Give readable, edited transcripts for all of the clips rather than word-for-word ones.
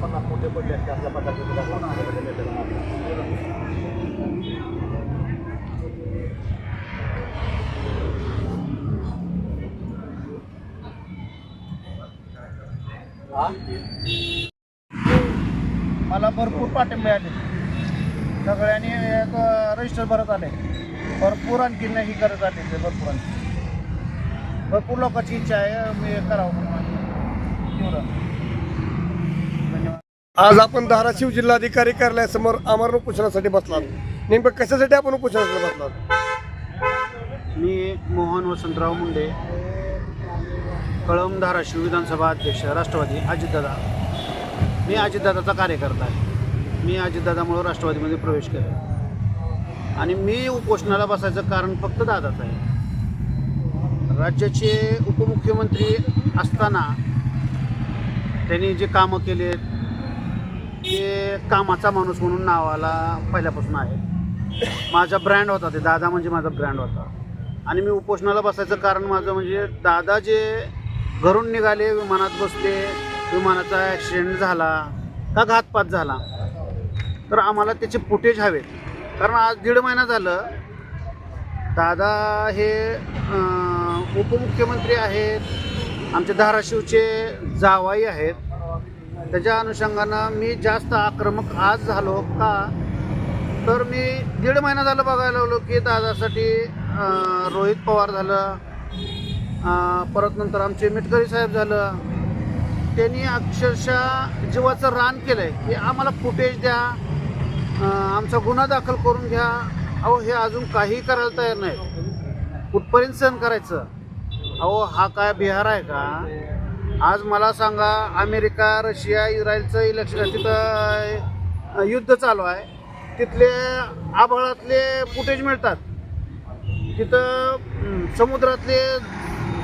50 मोठे पडले असते आपल्या प्रकारचे मला भरपूर पाठिंबा मिळाले. सगळ्यांनी रजिस्टर भरत आले. भरपूर आणखी ही करत आले. ते भरपूर लोकांची इच्छा आहे मी करावं म्हणून. आज आपण धाराशिव जिल्हाधिकारी कार्यालयासमोर आमरण उपोषणासाठी बसलात. नेमकं कशासाठी आपण उपोषणासाठी बसलात? मी मोहन वसंतराव मुंडे, कळंब धाराशिव विधानसभा अध्यक्ष राष्ट्रवादी अजितदादा. मी अजितदादाचा कार्यकर्ता आहे. मी अजितदादामुळे राष्ट्रवादीमध्ये प्रवेश केला आणि मी उपोषणाला बसायचं कारण फक्त दादाच आहे. राज्याचे उपमुख्यमंत्री असताना त्यांनी जे कामं केले ते कामाचा माणूस म्हणून नावाला पहिल्यापासून आहे. माझा ब्रँड होता, ते दादा म्हणजे माझा ब्रँड होता. आणि मी उपोषणाला बसायचं कारण माझं म्हणजे दादा जे घरून निघाले, विमानात बसले, विमानाचा ॲक्सिडेंट झाला का घातपात झाला तर आम्हाला त्याचे फुटेज हवेत. कारण आज 1.5 महिना झालं दादा हे उपमुख्यमंत्री आहेत, आमच्या धाराशिवचे जावाई आहेत. त्याच्या अनुषंगानं मी जास्त आक्रमक आज झालो का तर मी 1.5 महिना झालं बघायला लागलो की दादासाठी रोहित पवार झालं, परत नंतर आमचे मिटकरी साहेब झालं. त्यांनी अक्षरशः जीवाचं रान केलं आहे की आम्हाला फुटेज द्या, आमचा गुन्हा दाखल करून घ्या. अहो हे अजून काही करायला तयार नाही. कुठपर्यंत सहन करायचं? अहो हा काय बिहार आहे का? आज मला सांगा, अमेरिका, रशिया, इस्रायलचं इलेक्शन तिथं युद्ध चालू आहे. तिथले आभाळातले फुटेज मिळतात, तिथं समुद्रातले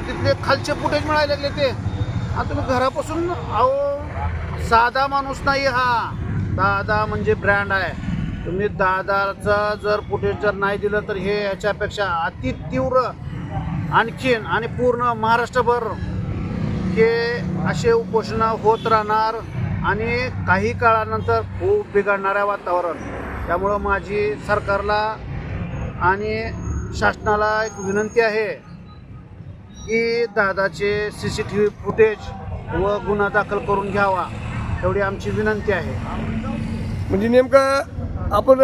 तिथले खालचे फुटेज मिळायला लागले. ते आता तुम्ही घरापासून, अहो साधा माणूस नाही हा. दादा म्हणजे ब्रँड आहे. तुम्ही दादाचं जर फुटेज जर नाही दिलं तर हे याच्यापेक्षा अति तीव्र आणखीन आणि पूर्ण महाराष्ट्रभर हे असे उपोषणं होत राहणार आणि काही काळानंतर खूप बिघडणाऱ्या वातावरण. त्यामुळं माझी सरकारला आणि शासनाला एक विनंती आहे की दादाचे CCTV फुटेज व गुन्हा दाखल करून घ्यावा, एवढी आमची विनंती आहे. म्हणजे नेमकं आपण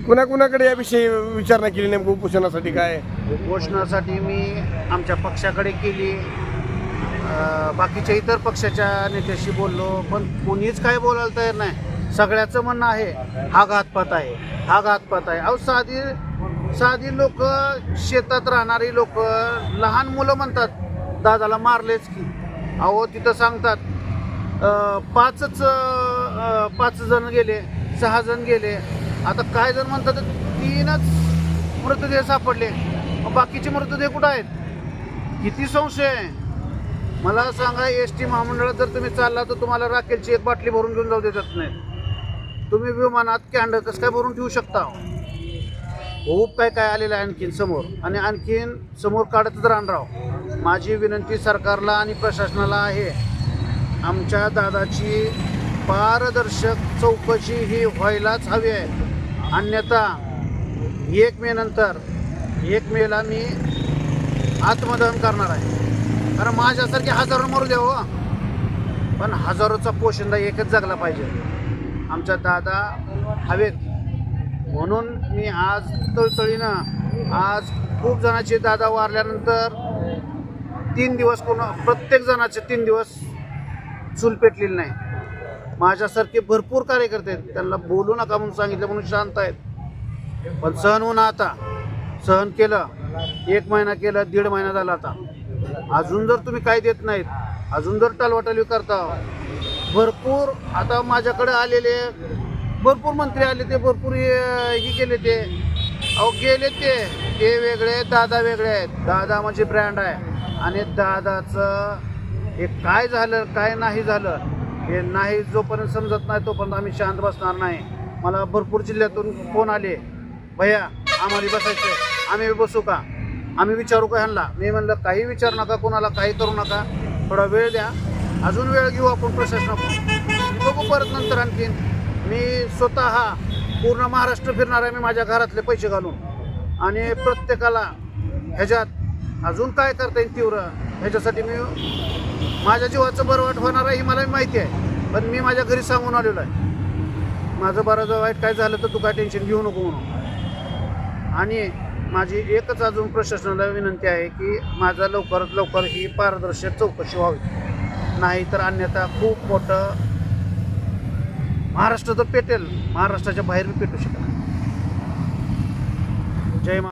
कुणाकुणाकडे याविषयी विचारणा केली? नेमकं उपोषणासाठी काय? उपोषणासाठी मी आमच्या पक्षाकडे केली, बाकीच्या इतर पक्षाच्या नेत्याशी बोललो, पण कोणीच काय बोलायला तयार नाही. सगळ्याचं म्हणणं आहे हा घातपात आहे, हा घातपात आहे. अहो साधी लोक, शेतात राहणारी लोक, लहान मुलं म्हणतात दादाला मारलेच की. अहो तिथं सांगतात 5 जण गेले, 6 जण गेले. आता काय जण म्हणतात 3च मृतदेह सापडले, बाकीचे मृतदेह कुठं आहेत? किती संशय आहे मला सांगा. ST महामंडळात जर तुम्ही चालला तर तुम्हाला राखेलची एक बाटली भरून घेऊन जाऊ देतात नाही. तुम्ही विमानात कॅन्डल कसं काय भरून ठेवू शकता? खूप काय आलेलं आहे आणखीन समोर, आणि आणखीन समोर काढतच राहणार. माझी विनंती सरकारला आणि प्रशासनाला आहे, आमच्या दादाची पारदर्शक चौकशी ही व्हायलाच हवी आहे. अन्यथा 1 मे नंतर 1 मेला मी आत्मदहन करणार आहे. कारण माझ्यासारखे हजारो मरू द्या हो, पण हजारोचा पोशिंदा एकच जगला पाहिजे. आमच्या दादा हवेत. म्हणून मी आज तळतळीनं, आज खूप जणांचे दादा वारल्यानंतर 3 दिवस प्रत्येक जणाचे 3 दिवस चूल पेटलेली नाही. माझ्यासारखे भरपूर कार्यकर्ते आहेत, त्यांना बोलू नका म्हणून सांगितलं म्हणून शांत आहेत. पण सहन होणं, आता सहन केलं. 1 महिना केलं, 1.5 महिना झाला. आता अजून जर तुम्ही काय देत नाहीत, अजून जर टालवाटालवी करता, भरपूर आता माझ्याकडे आलेले भरपूर मंत्री आले, ते भरपूर ही केले. ते अहो गेले, ते वेगळे, दादा वेगळे आहेत. दादा म्हणजे ब्रँड आहे आणि दादाचं हे काय झालं काय नाही झालं हे नाही जोपर्यंत समजत नाही तोपर्यंत आम्ही शांत बसणार नाही. मला भरपूर जिल्ह्यातून फोन आले, भैया आम्हाला बसायचं, आम्ही बसू का, आम्ही विचारू का ह्यांना? मी म्हणलं काही विचारू नका, कोणाला काही करू नका, थोडा वेळ द्या, अजून वेळ घेऊ आपण प्रशासनाकडून, बघू बघू परत नंतर आणखीन. मी स्वतः पूर्ण महाराष्ट्र फिरणार आहे मी माझ्या घरातले पैसे घालून. आणि प्रत्येकाला ह्याच्यात अजून काय करता येईल तीव्र ह्याच्यासाठी मी माझ्या जीवाचं बरं वाट होणार आहे ही मला माहिती आहे. पण मी माझ्या घरी सांगून आलेलो आहे माझं बरं जर वाईट काय झालं तर तू काय टेन्शन घेऊ नको म्हणून. आणि माझी एकच अजून प्रशासनाला विनंती आहे की माझा लवकरात लवकर ही पारदर्शक चौकशी व्हावी. नाही तर अन्यथा खूप मोठं महाराष्ट्र तर पेटेल, महाराष्ट्राच्या बाहेर बी पेटू शकत. जय मा